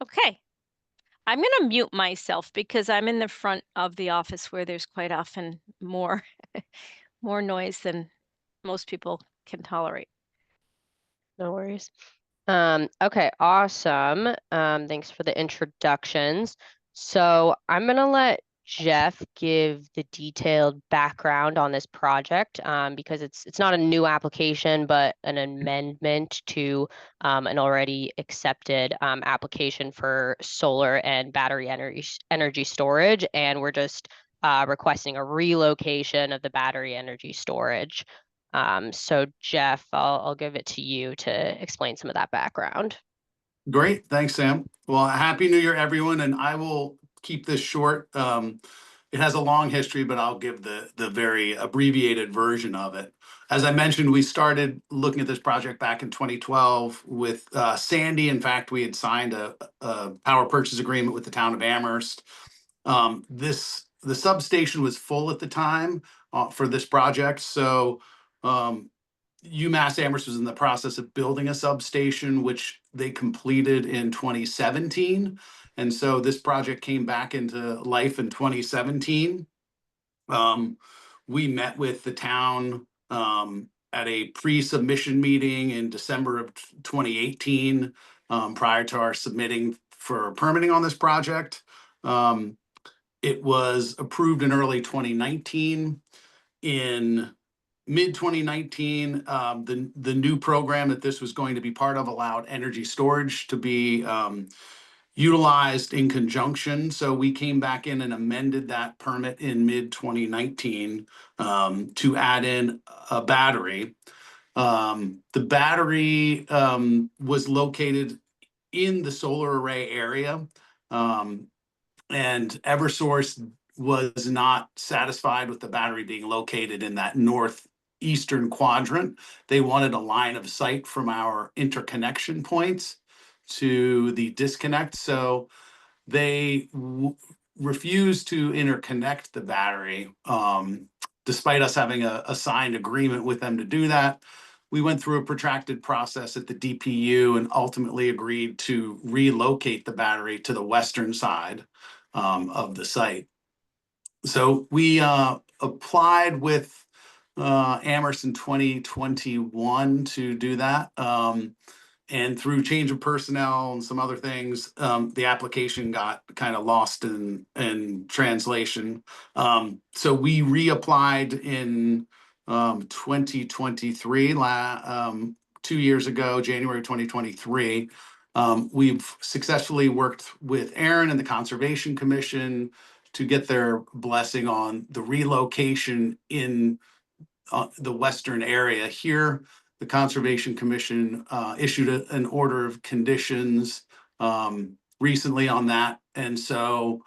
Okay, I'm going to mute myself because I'm in the front of the office where there's quite often more more noise than most people can tolerate. No worries. Okay, awesome. Thanks for the introductions. So I'm gonna let Jeff give the detailed background on this project, because it's not a new application, but an amendment to an already accepted application for solar and battery energy storage, and we're just requesting a relocation of the battery energy storage. So Jeff, I'll give it to you to explain some of that background. Great. Thanks, Sam. Well, Happy New Year, everyone. And I will keep this short. It has a long history, but I'll give the very abbreviated version of it. As I mentioned, we started looking at this project back in 2012 with Sandy. In fact, we had signed a power purchase agreement with the town of Amherst. The substation was full at the time for this project. So UMass Amherst was in the process of building a substation, which they completed in 2017. And so this project came back into life in 2017. We met with the town at a pre-submission meeting in December of 2018, prior to our submitting for permitting on this project. It was approved in early 2019. In mid 2019, the new program that this was going to be part of allowed energy storage to be utilized in conjunction. So we came back in and amended that permit in mid 2019 to add in a battery. The battery was located in the solar array area, and Eversource was not satisfied with the battery being located in that northeastern quadrant. They wanted a line of sight from our interconnection points to the disconnect. So they refused to interconnect the battery, despite us having a signed agreement with them to do that. We went through a protracted process at the DPU and ultimately agreed to relocate the battery to the western side of the site. So we applied with Amherst in 2021 to do that. And through change of personnel and some other things, the application got kind of lost in translation. So we reapplied in 2023, 2 years ago, January 2023. We've successfully worked with Aaron and the Conservation Commission to get their blessing on the relocation in the western area here. The Conservation Commission issued an order of conditions recently on that. And so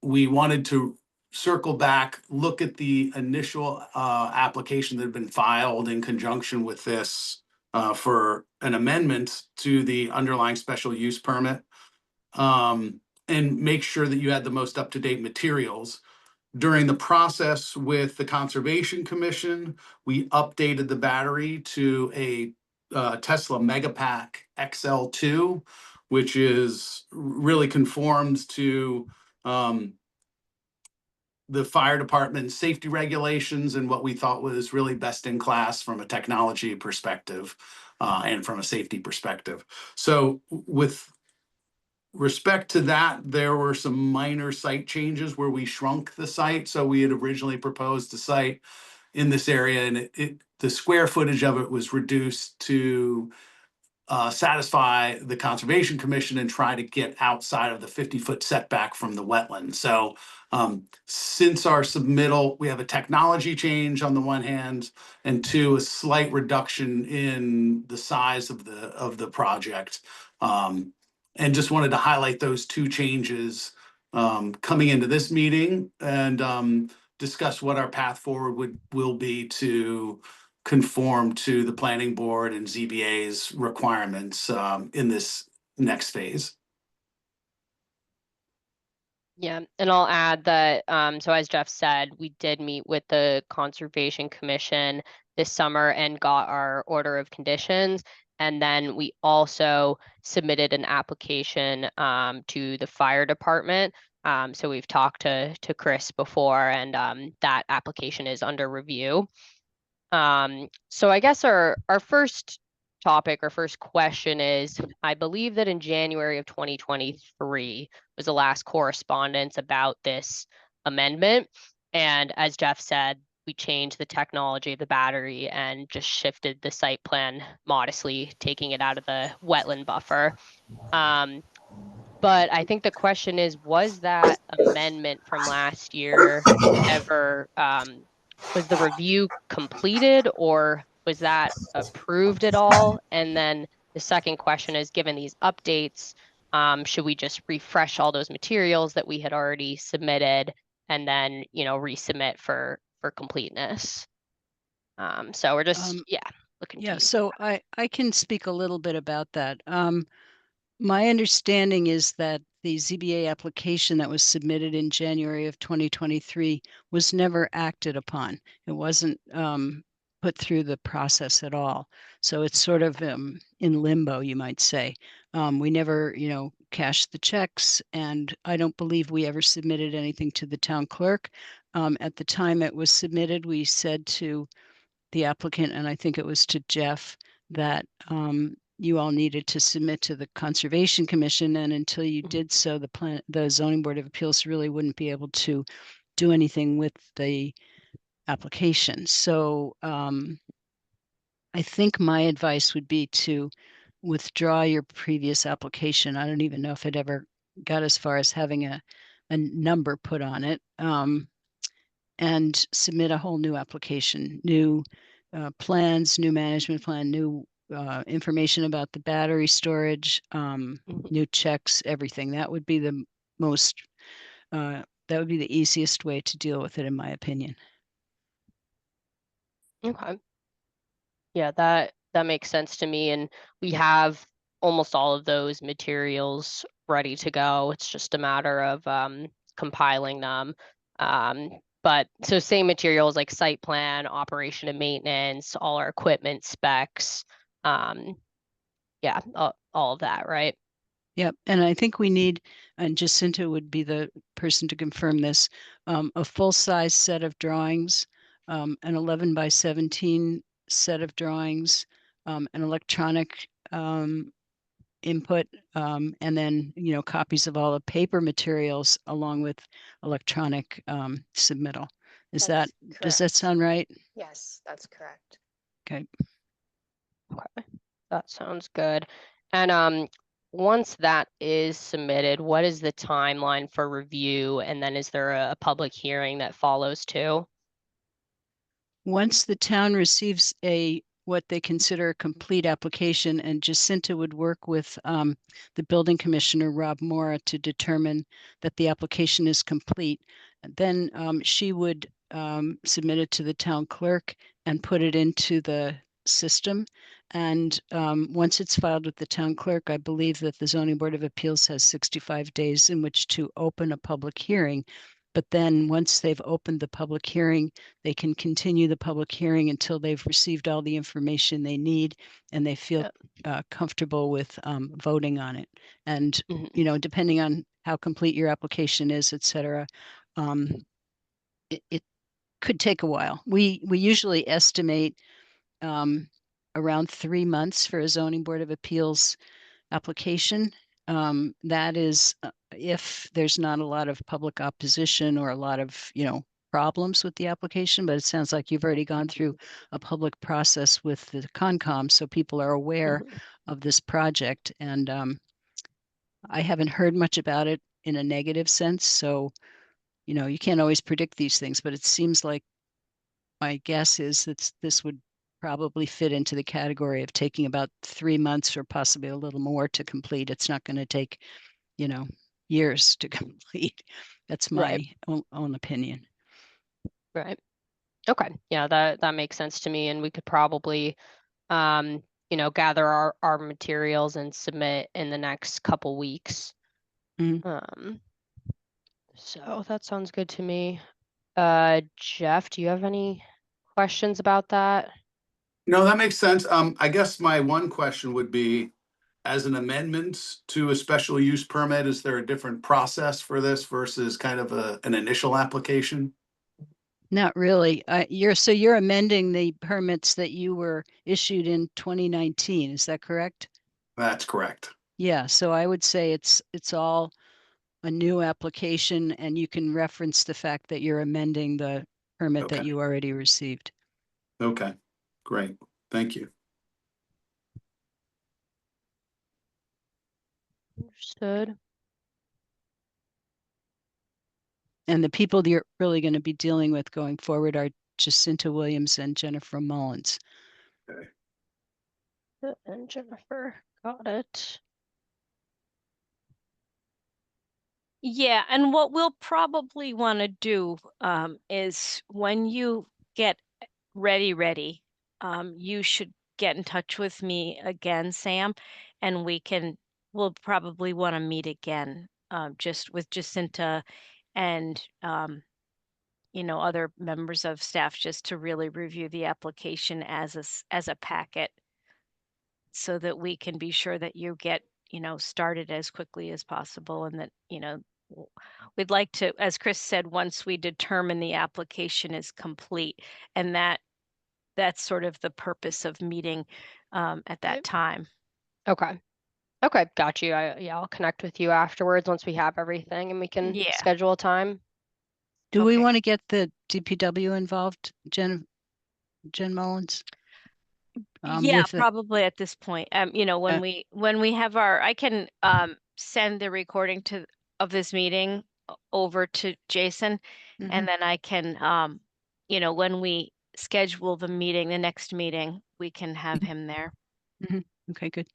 we wanted to circle back, look at the initial application that had been filed in conjunction with this for an amendment to the underlying special use permit, and make sure that you had the most up-to-date materials. During the process with the Conservation Commission, we updated the battery to a Tesla Megapack XL2, which is really conforms to the fire department safety regulations and what we thought was really best in class from a technology perspective and from a safety perspective. So with respect to that, there were some minor site changes where we shrunk the site. So we had originally proposed a site in this area, and the square footage of it was reduced to satisfy the Conservation Commission and try to get outside of the 50-foot setback from the wetland. So since our submittal, we have a technology change on the one hand, and two, a slight reduction in the size of the project. And just wanted to highlight those two changes coming into this meeting and discuss what our path forward will be to conform to the planning board and ZBA's requirements in this next phase. Yeah, and I'll add that, so as Jeff said, we did meet with the Conservation Commission this summer and got our order of conditions. And then we also submitted an application to the fire department. So we've talked to Chris before, and that application is under review. So I guess our first topic, our first question is, I believe that in January of 2023 was the last correspondence about this amendment. And as Jeff said, we changed the technology of the battery and just shifted the site plan modestly, taking it out of the wetland buffer. But I think the question is, was that amendment from last year ever, was the review completed, or was that approved at all? And then the second question is, given these updates, should we just refresh all those materials that we had already submitted and then, resubmit for completeness? So we're just, looking to Yeah, you. so I can speak a little bit about that. My understanding is that the ZBA application that was submitted in January of 2023 was never acted upon. It wasn't put through the process at all. So it's sort of in limbo, you might say. We never, cashed the checks, and I don't believe we ever submitted anything to the town clerk. At the time it was submitted, we said to the applicant, and I think it was to Jeff, that you all needed to submit to the Conservation Commission, and until you did so, the Zoning Board of Appeals really wouldn't be able to do anything with the application. So I think my advice would be to withdraw your previous application. I don't even know if it ever got as far as having a number put on it, and submit a whole new application, new plans, new management plan, new information about the battery storage, new checks, everything. That would be the most, that would be the easiest way to deal with it, in my opinion. Okay. Yeah, that makes sense to me. And we have almost all of those materials ready to go. It's just a matter of compiling them. But so same materials like site plan, operation and maintenance, all our equipment specs. Yeah, all of that, right? Yep, and I think we need, and Jacinta would be the person to confirm this, a full-size set of drawings, an 11 by 17 set of drawings, an electronic input, and then, copies of all the paper materials along with electronic submittal. Does that correct. sound right? Yes, that's correct. Okay. Okay, that sounds good. And once that is submitted, what is the timeline for review? And then is there a public hearing that follows too? Once the town receives what they consider a complete application, and Jacinta would work with the building commissioner, Rob Mora, to determine that the application is complete, then she would submit it to the town clerk and put it into the system. And once it's filed with the town clerk, I believe that the Zoning Board of Appeals has 65 days in which to open a public hearing. But then once they've opened the public hearing, they can continue the public hearing until they've received all the information they need and they feel comfortable with voting on it. And, Mhm. Depending on how complete your application is, et cetera, it could take a while. We usually estimate around 3 months for a Zoning Board of Appeals application. That is if there's not a lot of public opposition or a lot of, problems with the application, but it sounds like you've already gone through a public process with the Concom, so people are aware of this project. And I haven't heard much about it in a negative sense, so, you can't always predict these things, but it seems like my guess is that this would probably fit into the category of taking about 3 months or possibly a little more to complete. It's not going to take, years to complete. That's my Right. own opinion. Right. Okay. Yeah, that makes sense to me. And we could probably, gather our materials and submit in the next couple weeks. So that sounds good to me. Jeff, do you have any questions about that? No, that makes sense. I guess my one question would be, as an amendment to a special use permit, is there a different process for this versus kind of an initial application? Not really. You're amending the permits that you were issued in 2019. Is that correct? That's correct. Yeah, so I would say it's all a new application, and you can reference the fact that you're amending the permit that Okay. you already received. Okay, great. Thank you. Understood. And the people that you're really going to be dealing with going forward are Jacinta Williams and Jennifer Mullins. And Jennifer, got it. Yeah, and what we'll probably want to do is when you get ready, you should get in touch with me again, Sam, and we'll probably want to meet again, just with Jacinta and other members of staff, just to really review the application as a packet, so that we can be sure that you get started as quickly as possible, and that we'd like to, as Chris said, once we determine the application is complete, and that's sort of the purpose of meeting at that Right. time. Okay. Okay, got you. I'll connect with you afterwards once we have everything and we can Yeah. schedule a time. Do we Okay. want to get the DPW involved, Jen Mullins? Yeah, With it? probably at this point. When we have I can send the recording of this meeting over to Jason, and Mhm. then I can when we schedule the next meeting, we can have him there. Okay, good.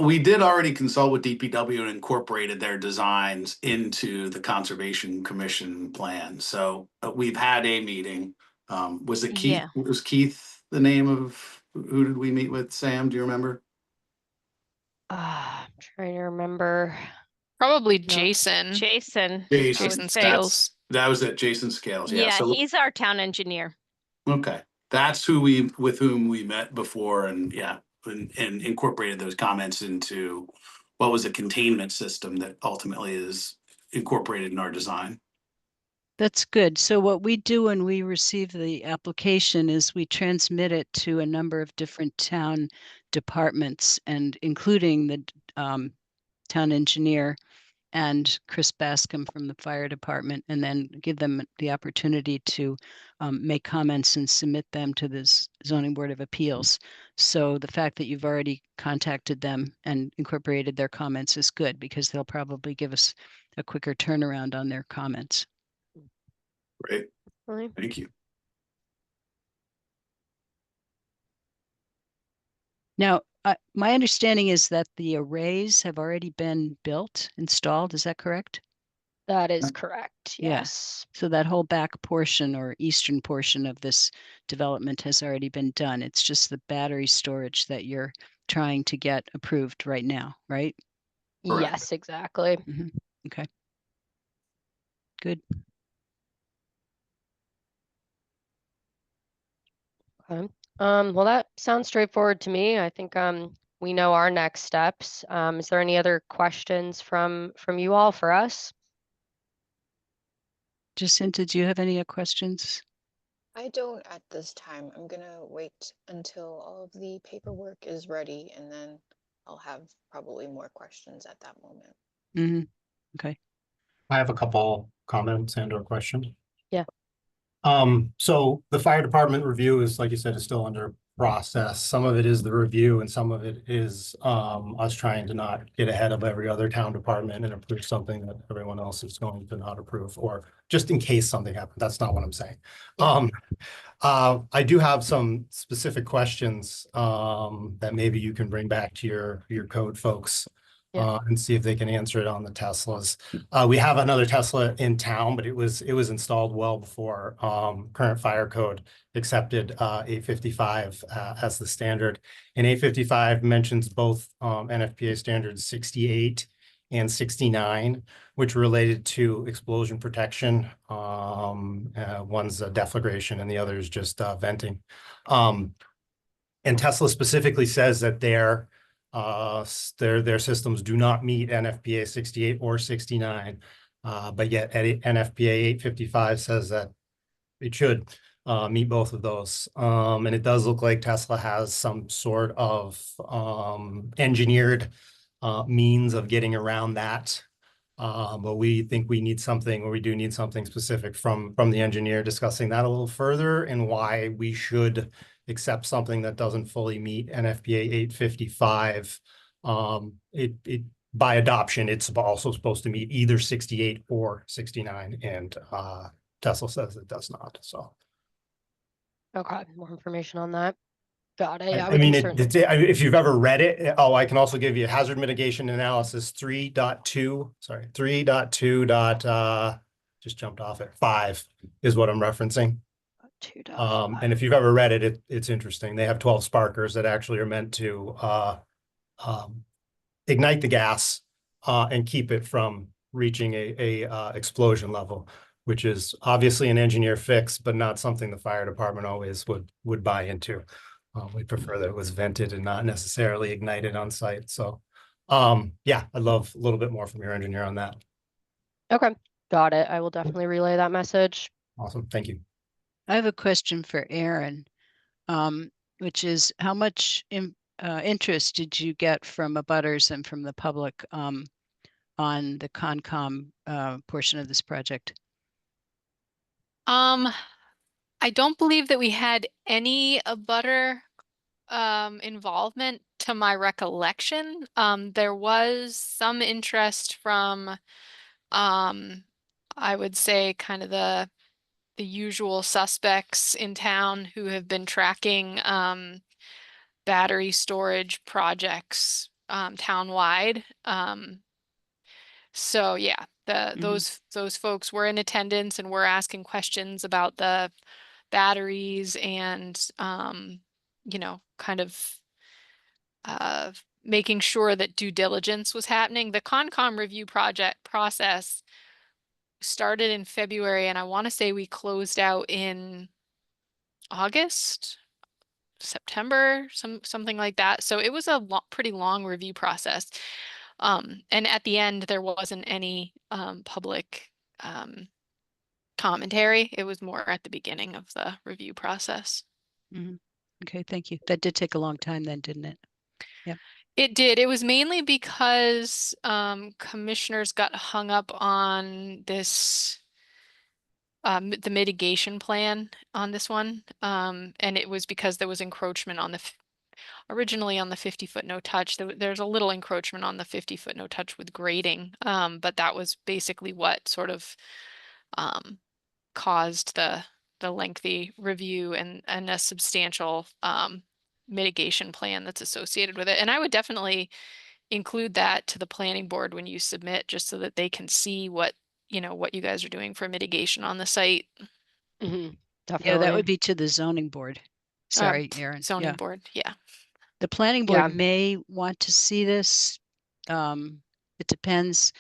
We did already consult with DPW and incorporated their designs into the Conservation Commission plan. So we've had a meeting. Was it Keith? Yeah. Was Keith the name of, who did we meet with? Sam, do you remember? I'm trying to remember. Probably No. Jason. Jason, I Jason. would Jason say. Scales. That was at Jason Scales. Yeah. Yeah, So, he's our town engineer. okay. That's with whom we met before, and yeah, and incorporated those comments into what was a containment system that ultimately is incorporated in our design. That's good. So what we do when we receive the application is we transmit it to a number of different town departments, and including the town engineer and Chris Bascom from the fire department, and then give them the opportunity to make comments and submit them to the zoning board of appeals. So the fact that you've already contacted them and incorporated their comments is good, because they'll probably give us a quicker turnaround on their comments. Great. Really? Thank you. Now, my understanding is that the arrays have already been built, installed. Is that correct? That is correct. Yeah. Yes. So that whole back portion or eastern portion of this development has already been done. It's just the battery storage that you're trying to get approved right now, right? Correct. Yes, exactly. Okay. Good. Okay. Well, that sounds straightforward to me. I think we know our next steps. Is there any other questions from you all for us? Jacinta, do you have any questions? I don't at this time. I'm gonna wait until all of the paperwork is ready, and then I'll have probably more questions at that moment. Mm-hmm. Okay. I have a couple comments and or questions. Yeah. So the fire department review is, like you said, is still under process. Some of it is the review and some of it is us trying to not get ahead of every other town department and approve something that everyone else is going to not approve, or just in case something happens. That's not what I'm saying. I do have some specific questions that maybe you can bring back to your code folks. Yeah. And see if they can answer it on the Teslas. We have another Tesla in town, but it was installed well before current fire code accepted 855 as the standard. And 855 mentions both NFPA standards 68 and 69, which related to explosion protection. One's a deflagration and the other is just venting. And Tesla specifically says that their systems do not meet NFPA 68 or 69, but yet NFPA 855 says that it should meet both of those. And it does look like Tesla has some sort of engineered means of getting around that. But we think we need something, or we do need something specific from the engineer discussing that a little further and why we should accept something that doesn't fully meet NFPA 855. It by adoption, it's also supposed to meet either 68 or 69, and Tesla says it does not. So, Okay, more information on that. Got it. Yeah, I we mean, can certainly. if you've ever read it, I can also give you hazard mitigation analysis 3.2. Sorry, 3.2. Just jumped off it. 5 is what I'm referencing. 2.5. And if you've ever read it, it's interesting. They have 12 sparkers that actually are meant to ignite the gas and keep it from reaching a explosion level, which is obviously an engineer fix, but not something the fire department always would buy into. We prefer that it was vented and not necessarily ignited on site. So yeah, I'd love a little bit more from your engineer on that. Okay, got it. I will definitely relay that message. Awesome, thank you. I have a question for Aaron, which is how much interest did you get from abutters and from the public on the Concom portion of this project? I don't believe that we had any abutter involvement to my recollection. There was some interest from I would say kind of the usual suspects in town who have been tracking battery storage projects townwide. So yeah, those folks were in attendance and were asking questions about the batteries and you know, kind of making sure that due diligence was happening. The Concom review process started in February, and I want to say we closed out in August, September, something like that. So it was a pretty long review process. And at the end, there wasn't any public commentary. It was more at the beginning of the review process. Okay, thank you. That did take a long time then, didn't it? Yep. It did. It was mainly because commissioners got hung up on this the mitigation plan on this one. And it was because there was encroachment on the originally on the 50-foot no touch. There's a little encroachment on the 50-foot no touch with grading. But that was basically what sort of caused the lengthy review and a substantial mitigation plan that's associated with it. And I would definitely include that to the planning board when you submit, just so that they can see what, you know, what you guys are doing for mitigation on the site. Definitely. Yeah, that would be to the zoning board. Sorry, Aaron. Zoning board, yeah. The planning board may want to see this. It depends.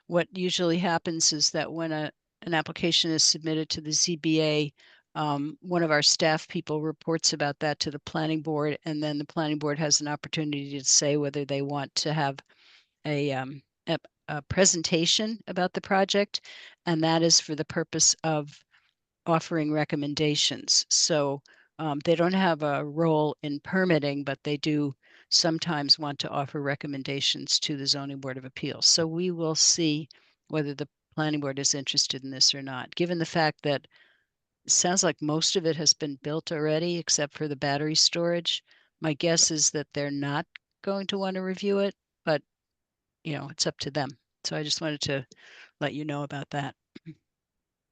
What usually happens is that when an application is submitted to the ZBA, one of our staff people reports about that to the planning board, and then the planning board has an opportunity to say whether they want to have a presentation about the project, and that is for the purpose of offering recommendations. So they don't have a role in permitting, but they do sometimes want to offer recommendations to the Zoning Board of Appeals. So we will see whether the planning board is interested in this or not, given the fact that it sounds like most of it has been built already, except for the battery storage. My guess is that they're not going to want to review it, but you know, it's up to them. So I just wanted to let you know about that.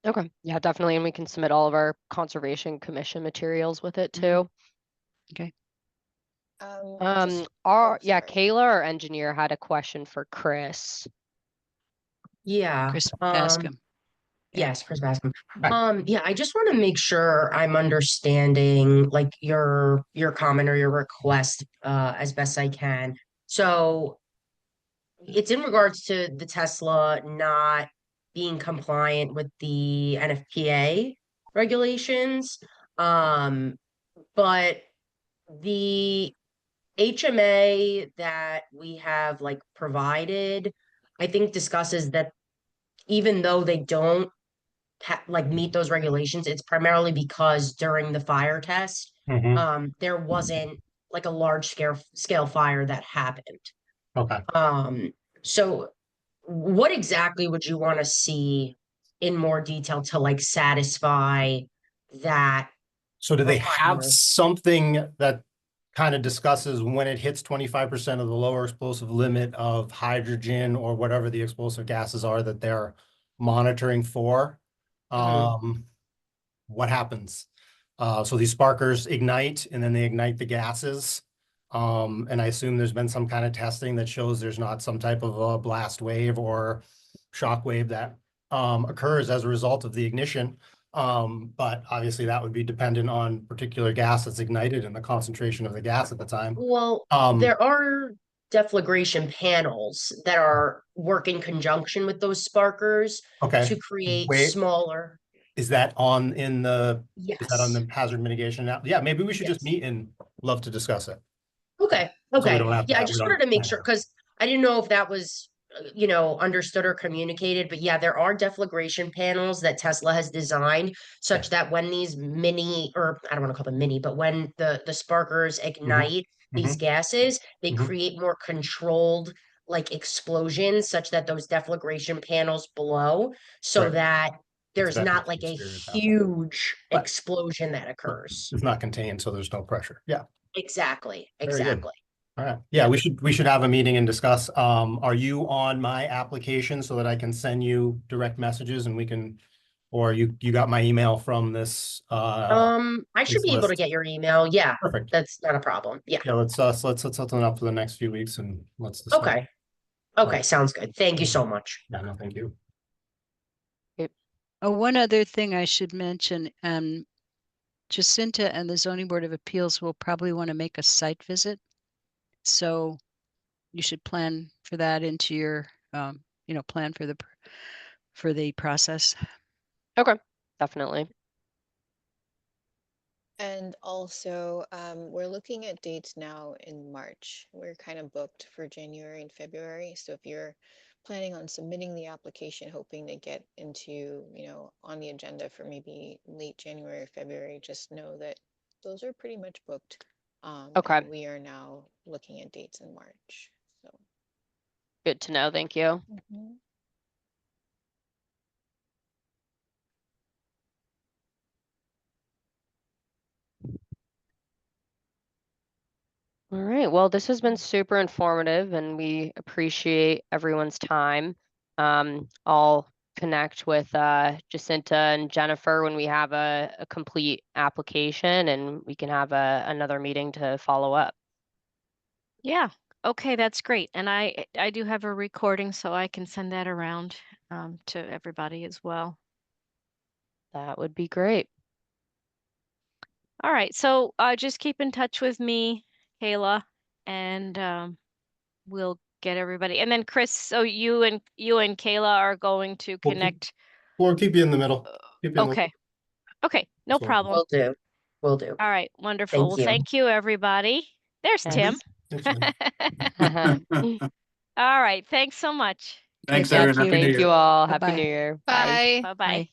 Okay, yeah, definitely. And we can submit all of our Conservation Commission materials with it too. Okay. Kayla, our engineer, had a question for Chris. Yeah. Chris Bascom. Yes, Chris Bascom. Yeah, I just want to make sure I'm understanding like your comment or your request as best I can. So it's in regards to the Tesla not being compliant with the NFPA regulations. But the HMA that we have like provided, I think discusses that even though they don't like meet those regulations, it's primarily because during the fire test, there wasn't like a large scale fire that happened. Okay. So what exactly would you want to see in more detail to like satisfy that? So do they have requirement? something that kind of discusses when it hits 25% of the lower explosive limit of hydrogen or whatever the explosive gases are that they're monitoring for? What happens? So these sparkers ignite and then they ignite the gases. And I assume there's been some kind of testing that shows there's not some type of a blast wave or shock wave that occurs as a result of the ignition. But obviously that would be dependent on particular gas that's ignited and the concentration of the gas at the time. Well, there are deflagration panels that are work in conjunction with those sparkers Okay. to create Wait. smaller. Is that on in the, is that on Yes. the hazard mitigation now? Yeah, maybe we should just Yes. meet and love to discuss it. Okay. we Okay. don't have to Yeah, I have- we just don't- wanted to make sure because I didn't know if that was, understood or communicated. But yeah, there are deflagration panels that Tesla has designed such that when these mini, or I don't want to call them mini, but when the sparkers ignite these gases, they create more controlled like explosions such that those deflagration panels blow so Right. that there's better not if like a it's happen. huge Right. explosion that occurs. It's not contained, so there's no pressure. Yeah. Exactly. Very good. Exactly. All right. Yeah, we should have a meeting and discuss. Are you on my application so that I can send you direct messages and we can, or you got my email from this? I should this be able to list? get your email. Yeah, Perfect. that's not a problem. Yeah. Yeah, let's set something up for the next few weeks and let's discuss. Okay. Okay, sounds good. Thank you so much. Yeah, no, thank you. Oh, one other thing I should mention, Jacinta and the Zoning Board of Appeals will probably want to make a site visit. So you should plan for that into your, plan for the process. Okay, definitely. And also, we're looking at dates now in March. We're kind of booked for January and February. So if you're planning on submitting the application, hoping to get into, on the agenda for maybe late January or February, just know that those are pretty much booked. Okay. And we are now looking at dates in March. So. Good to know. Thank you. All right. Well, this has been super informative and we appreciate everyone's time. I'll connect with Jacinta and Jennifer when we have a complete application and we can have another meeting to follow up. Yeah. Okay, that's great. And I do have a recording, so I can send that around to everybody as well. That would be great. All right. So just keep in touch with me, Kayla, and we'll get everybody. And then Chris, so you and Kayla are going to We'll keep- connect. We'll keep you in the middle. Keep you in the- Okay. Okay, no So- problem. Will do. Will do. All right, wonderful. Thank Well, you. thank you, everybody. There's Tim. Thanks, Lynn. All right, thanks so much. Thanks, Thank everyone. you. Happy New Thank Year. you all. Bye-bye. Happy New Year. Bye. Bye-bye. Bye.